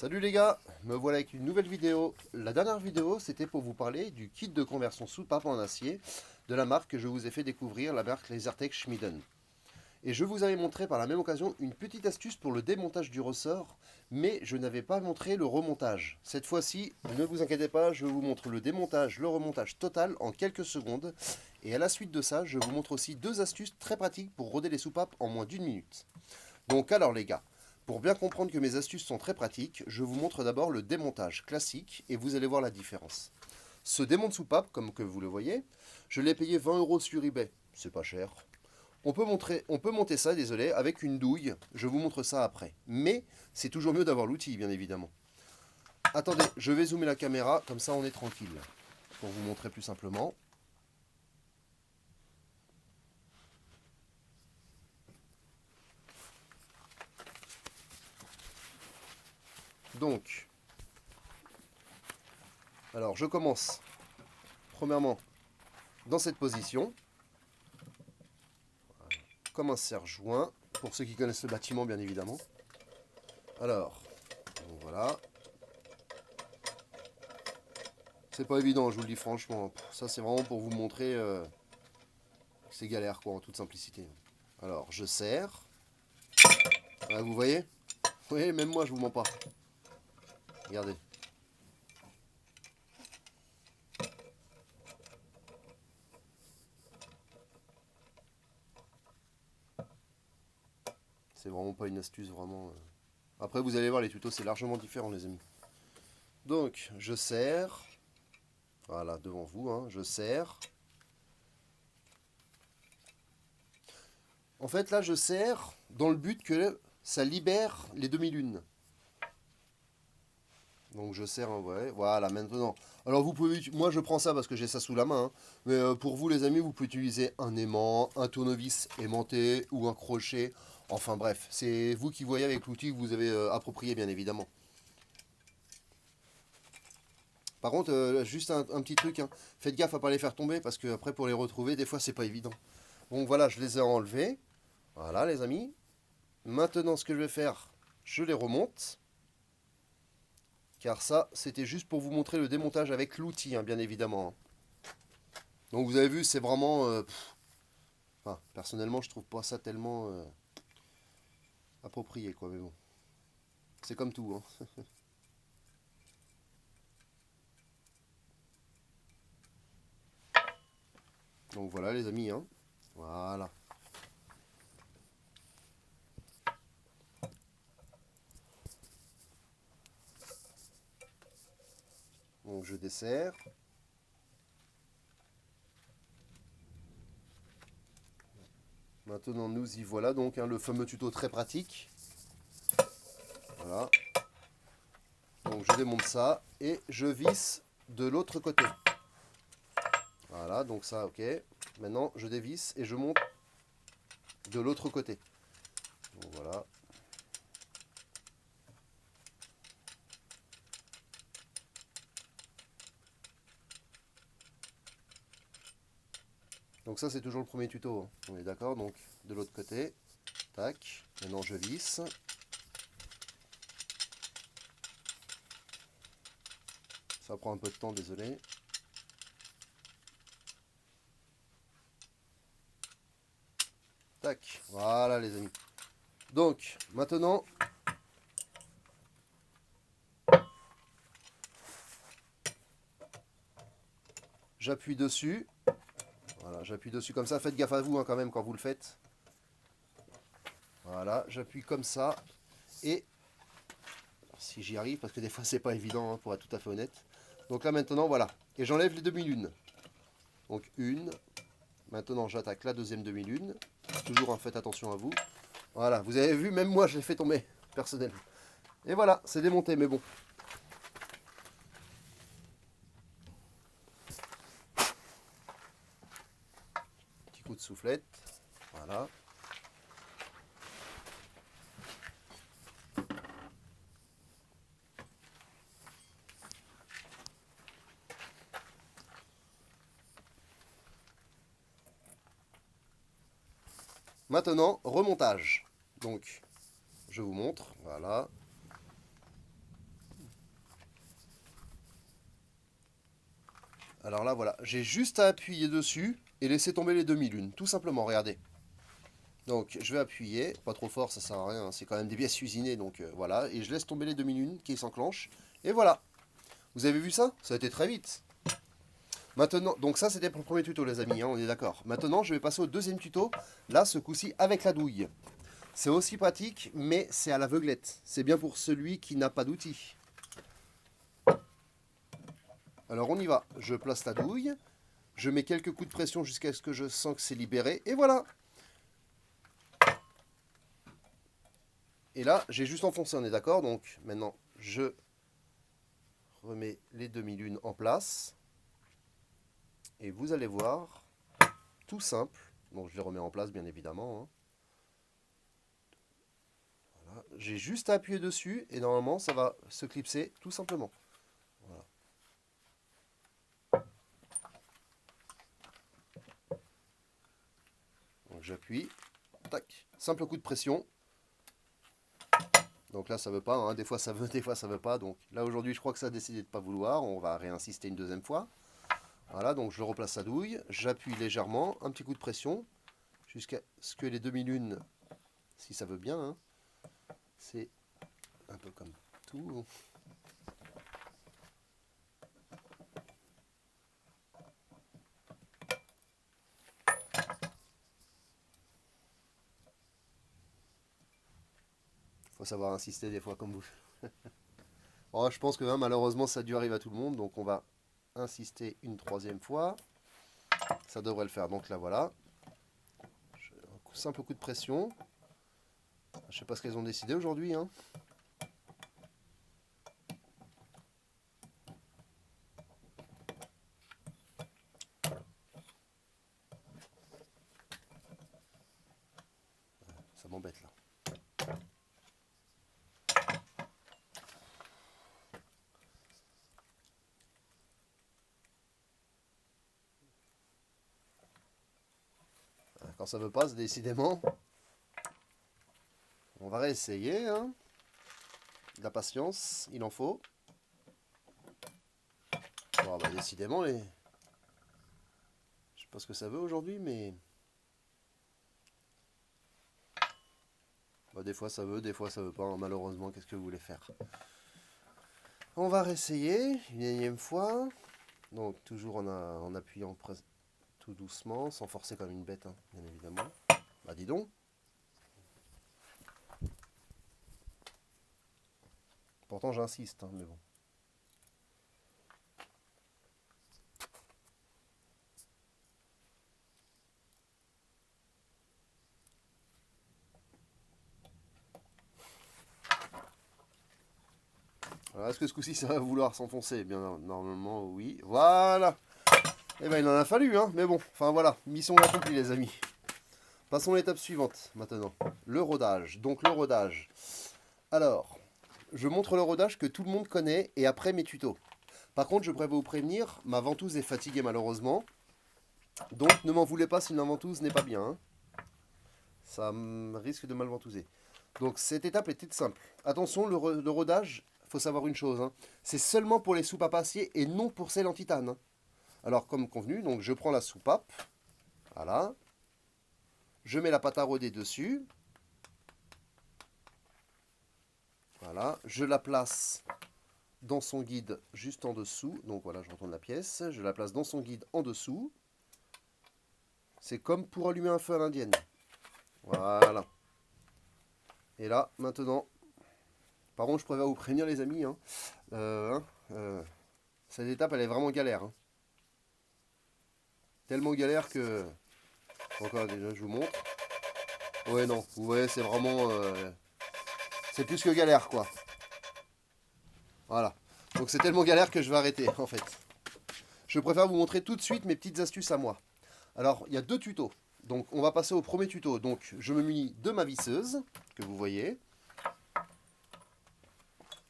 Salut les gars, me voilà avec une nouvelle vidéo. La dernière vidéo, c'était pour vous parler du kit de conversion soupape en acier de la marque que je vous ai fait découvrir, la marque Lasertec Schmiden. Et je vous avais montré par la même occasion une petite astuce pour le démontage du ressort, mais je n'avais pas montré le remontage. Cette fois-ci, ne vous inquiétez pas, je vous montre le démontage, le remontage total en quelques secondes. Et à la suite de ça, je vous montre aussi deux astuces très pratiques pour roder les soupapes en moins d'une minute. Donc alors les gars, pour bien comprendre que mes astuces sont très pratiques, je vous montre d'abord le démontage classique et vous allez voir la différence. Ce démonte soupape, comme que vous le voyez, je l'ai payé 20 € sur eBay, c'est pas cher. On peut monter ça, désolé, avec une douille, je vous montre ça après. Mais c'est toujours mieux d'avoir l'outil, bien évidemment. Attendez, je vais zoomer la caméra, comme ça on est tranquille. Pour vous montrer plus simplement. Donc, alors je commence, premièrement, dans cette position, comme un serre-joint, pour ceux qui connaissent le bâtiment bien évidemment. Alors, bon, voilà. C'est pas évident, je vous le dis franchement. Ça c'est vraiment pour vous montrer que c'est galère quoi, en toute simplicité. Alors, je serre. Ah, vous voyez? Oui, même moi je vous mens pas. Regardez. C'est vraiment pas une astuce vraiment. Après vous allez voir, les tutos c'est largement différent les amis. Donc, je serre. Voilà, devant vous, hein, je serre. En fait, là, je serre dans le but que ça libère les demi-lunes. Donc, je serre un vrai. Voilà, maintenant. Alors, vous pouvez. Moi, je prends ça parce que j'ai ça sous la main. Hein. Mais pour vous, les amis, vous pouvez utiliser un aimant, un tournevis aimanté ou un crochet. Enfin, bref, c'est vous qui voyez avec l'outil que vous avez approprié, bien évidemment. Par contre, juste un petit truc. Hein. Faites gaffe à pas les faire tomber parce que après, pour les retrouver, des fois, c'est pas évident. Donc, voilà, je les ai enlevés. Voilà, les amis. Maintenant, ce que je vais faire, je les remonte. Car ça, c'était juste pour vous montrer le démontage avec l'outil, hein, bien évidemment. Donc vous avez vu, c'est vraiment... enfin, personnellement, je trouve pas ça tellement approprié, quoi. Mais bon, c'est comme tout. Hein. Donc voilà, les amis. Hein. Voilà. Donc je desserre. Maintenant, nous y voilà. Donc, hein, le fameux tuto très pratique. Voilà. Donc je démonte ça et je visse de l'autre côté. Voilà, donc ça, ok. Maintenant, je dévisse et je monte de l'autre côté. Donc voilà. Donc ça, c'est toujours le premier tuto. Hein. On est d'accord. Donc, de l'autre côté. Tac. Maintenant, je visse. Ça prend un peu de temps, désolé. Tac. Voilà, les amis. Donc, maintenant... j'appuie dessus. Voilà, j'appuie dessus comme ça. Faites gaffe à vous hein, quand même quand vous le faites. Voilà, j'appuie comme ça. Et si j'y arrive, parce que des fois c'est pas évident hein, pour être tout à fait honnête. Donc là maintenant, voilà. Et j'enlève les demi-lunes. Donc une. Maintenant j'attaque la deuxième demi-lune. Toujours faites attention à vous. Voilà, vous avez vu, même moi je l'ai fait tomber, personnellement. Et voilà, c'est démonté, mais bon. Petit coup de soufflette. Voilà. Maintenant, remontage. Donc, je vous montre. Voilà. Alors là, voilà, j'ai juste à appuyer dessus et laisser tomber les demi-lunes, tout simplement, regardez. Donc, je vais appuyer, pas trop fort, ça sert à rien, c'est quand même des pièces usinées, donc voilà. Et je laisse tomber les demi-lunes qui s'enclenchent, et voilà. Vous avez vu ça? Ça a été très vite. Maintenant, donc ça c'était pour le premier tuto les amis, hein, on est d'accord. Maintenant, je vais passer au deuxième tuto, là, ce coup-ci, avec la douille. C'est aussi pratique, mais c'est à l'aveuglette. C'est bien pour celui qui n'a pas d'outil. Alors on y va. Je place la douille. Je mets quelques coups de pression jusqu'à ce que je sens que c'est libéré. Et voilà. Et là, j'ai juste enfoncé, on est d'accord. Donc maintenant, je remets les demi-lunes en place. Et vous allez voir, tout simple. Donc je les remets en place, bien évidemment. Hein. Voilà. J'ai juste à appuyer dessus et normalement, ça va se clipser tout simplement. Voilà. Donc j'appuie, tac, simple coup de pression. Donc là ça veut pas, hein. Des fois ça veut, des fois ça veut pas. Donc là aujourd'hui je crois que ça a décidé de ne pas vouloir, on va réinsister une deuxième fois. Voilà, donc je replace la douille, j'appuie légèrement, un petit coup de pression, jusqu'à ce que les demi-lunes, si ça veut bien, hein, c'est un peu comme tout. Faut savoir insister des fois comme vous. Bon, je pense que hein, malheureusement ça a dû arriver à tout le monde, donc on va insister une troisième fois. Ça devrait le faire, donc là voilà. Un simple coup de pression. Je sais pas ce qu'elles ont décidé aujourd'hui. Hein. Ça m'embête là. Quand ça veut pas, décidément, on va réessayer. Hein. De la patience, il en faut. Bon, bah, décidément, je sais pas ce que ça veut aujourd'hui, mais bah, des fois ça veut pas. Hein. Malheureusement, qu'est-ce que vous voulez faire? On va réessayer une énième fois. Donc toujours en appuyant tout doucement, sans forcer comme une bête, hein, bien évidemment. Bah dis donc. Pourtant j'insiste, hein, mais bon. Alors est-ce que ce coup-ci ça va vouloir s'enfoncer? Bien normalement oui. Voilà. Eh ben il en a fallu, hein, mais bon. Enfin voilà, mission accomplie les amis. Passons à l'étape suivante maintenant. Le rodage. Donc le rodage. Alors, je montre le rodage que tout le monde connaît et après mes tutos. Par contre, je préfère vous prévenir, ma ventouse est fatiguée malheureusement. Donc ne m'en voulez pas si ma ventouse n'est pas bien. Hein. Ça risque de mal ventouser. Donc cette étape est toute simple. Attention, le rodage, il faut savoir une chose. Hein. C'est seulement pour les soupapes acier et non pour celles en titane. Hein. Alors comme convenu, donc je prends la soupape. Voilà. Je mets la pâte à rôder dessus. Voilà. Je la place dans son guide juste en dessous. Donc voilà, je retourne la pièce. Je la place dans son guide en dessous. C'est comme pour allumer un feu à l'indienne. Voilà. Et là, maintenant, par contre, je préfère vous prévenir les amis. Hein. Cette étape, elle est vraiment galère. Hein. Tellement galère que... Encore déjà, je vous montre. Ouais, non, vous voyez, c'est vraiment... c'est plus que galère, quoi. Voilà. Donc c'est tellement galère que je vais arrêter, en fait. Je préfère vous montrer tout de suite mes petites astuces à moi. Alors, il y a deux tutos. Donc, on va passer au premier tuto. Donc, je me munis de ma visseuse, que vous voyez.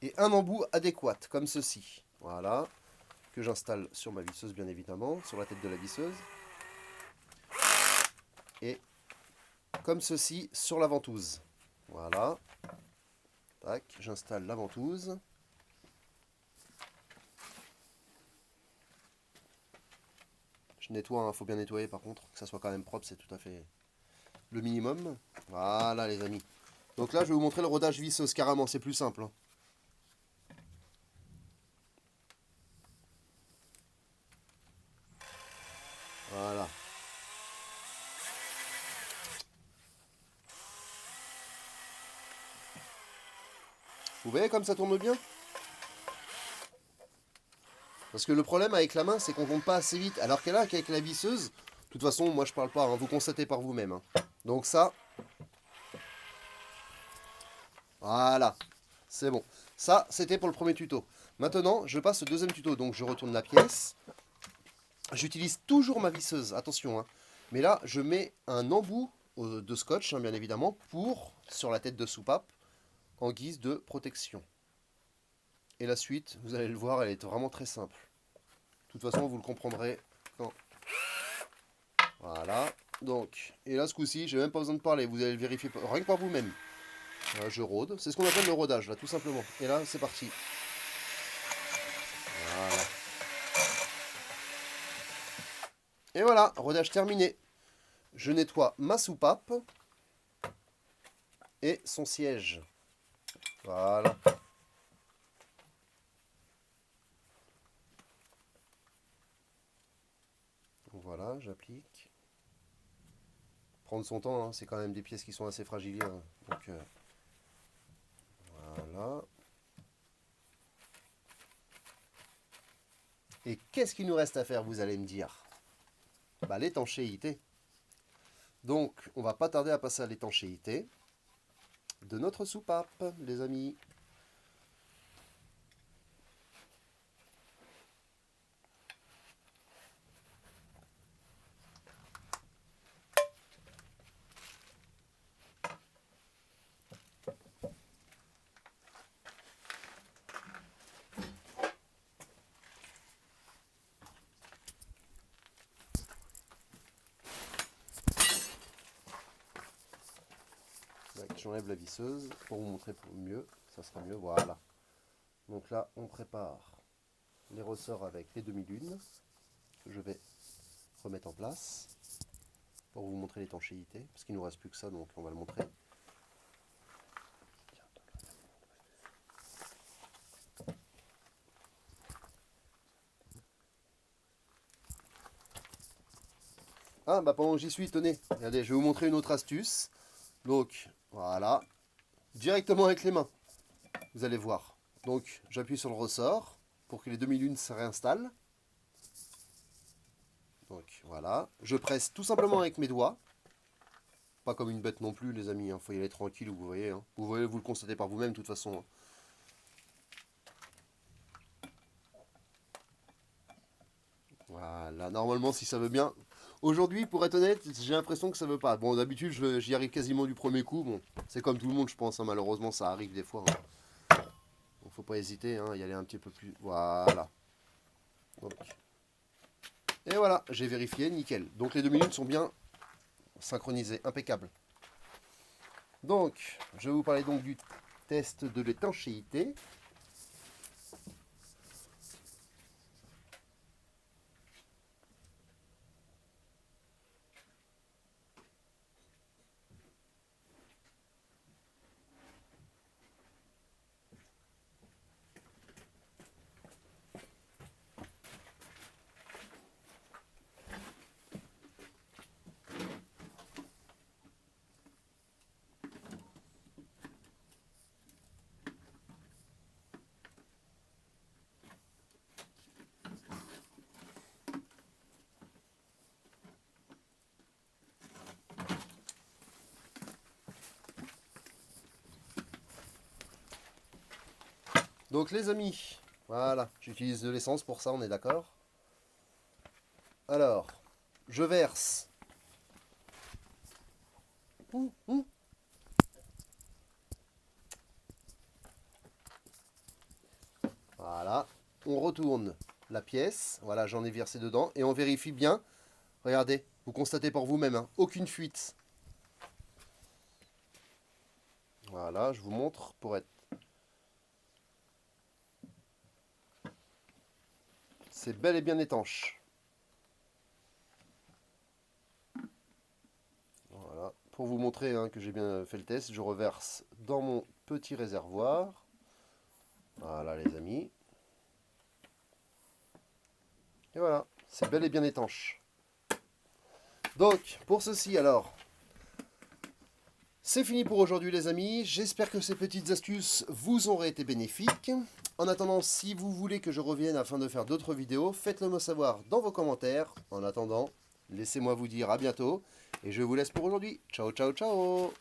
Et un embout adéquat, comme ceci. Voilà. Que j'installe sur ma visseuse, bien évidemment, sur la tête de la visseuse. Et comme ceci, sur la ventouse. Voilà. Tac, j'installe la ventouse. nettoie, hein, faut bien nettoyer par contre, que ça soit quand même propre, c'est tout à fait le minimum. Voilà les amis. Donc là, je vais vous montrer le rodage visseuse carrément, c'est plus simple, hein. Voilà. Vous voyez comme ça tourne bien? Parce que le problème avec la main, c'est qu'on ne tourne pas assez vite. Alors qu'elle a qu'avec la visseuse, de toute façon, moi je parle pas, hein, vous constatez par vous-même, hein. Donc ça, voilà, c'est bon. Ça, c'était pour le premier tuto. Maintenant, je passe au deuxième tuto. Donc je retourne la pièce. J'utilise toujours ma visseuse, attention, hein. Mais là, je mets un embout de scotch, hein, bien évidemment, sur la tête de soupape, en guise de protection. Et la suite, vous allez le voir, elle est vraiment très simple. De toute façon, vous le comprendrez quand... Voilà. Donc, et là, ce coup-ci, j'ai même pas besoin de parler. Vous allez le vérifier rien que par vous-même. Voilà, je rôde. C'est ce qu'on appelle le rodage, là, tout simplement. Et là, c'est parti. Voilà. Et voilà, rodage terminé. Je nettoie ma soupape et son siège. Voilà. Donc voilà, j'applique. Prendre son temps, hein, c'est quand même des pièces qui sont assez fragiles, hein. Donc voilà. Et qu'est-ce qu'il nous reste à faire, vous allez me dire? Bah, l'étanchéité. Donc, on va pas tarder à passer à l'étanchéité de notre soupape, les amis. J'enlève la visseuse pour vous montrer mieux, ça sera mieux, voilà. Donc là, on prépare les ressorts avec les demi-lunes que je vais remettre en place pour vous montrer l'étanchéité, parce qu'il ne nous reste plus que ça, donc on va le montrer. Ah, bah pendant que j'y suis, tenez, regardez, je vais vous montrer une autre astuce. Donc, voilà, directement avec les mains, vous allez voir. Donc, j'appuie sur le ressort pour que les demi-lunes se réinstallent. Donc, voilà, je presse tout simplement avec mes doigts. Pas comme une bête non plus, les amis, il faut y aller tranquille, vous voyez, hein. Vous voyez, vous le constatez par vous-même, de toute façon, hein. Voilà, normalement, si ça veut bien. Aujourd'hui, pour être honnête, j'ai l'impression que ça veut pas. Bon, d'habitude, j'y arrive quasiment du premier coup. Bon, c'est comme tout le monde, je pense, hein. Malheureusement, ça arrive des fois, hein. Donc, faut pas hésiter, hein, y aller un petit peu plus. Voilà. Donc. Et voilà, j'ai vérifié, nickel. Donc, les 2 minutes sont bien synchronisées, impeccable. Donc, je vais vous parler donc du test de l'étanchéité. Donc les amis, voilà, j'utilise de l'essence pour ça, on est d'accord. Alors, je verse. Voilà, on retourne la pièce, voilà, j'en ai versé dedans, et on vérifie bien. Regardez, vous constatez par vous-même, hein, aucune fuite. Voilà, je vous montre pour être... C'est bel et bien étanche. pour vous montrer que j'ai bien fait le test, je reverse dans mon petit réservoir. Voilà les amis. Et voilà, c'est bel et bien étanche. Donc, pour ceci alors, c'est fini pour aujourd'hui les amis. J'espère que ces petites astuces vous auraient été bénéfiques. En attendant, si vous voulez que je revienne afin de faire d'autres vidéos, faites-le moi savoir dans vos commentaires. En attendant, laissez-moi vous dire à bientôt. Et je vous laisse pour aujourd'hui. Ciao, ciao, ciao!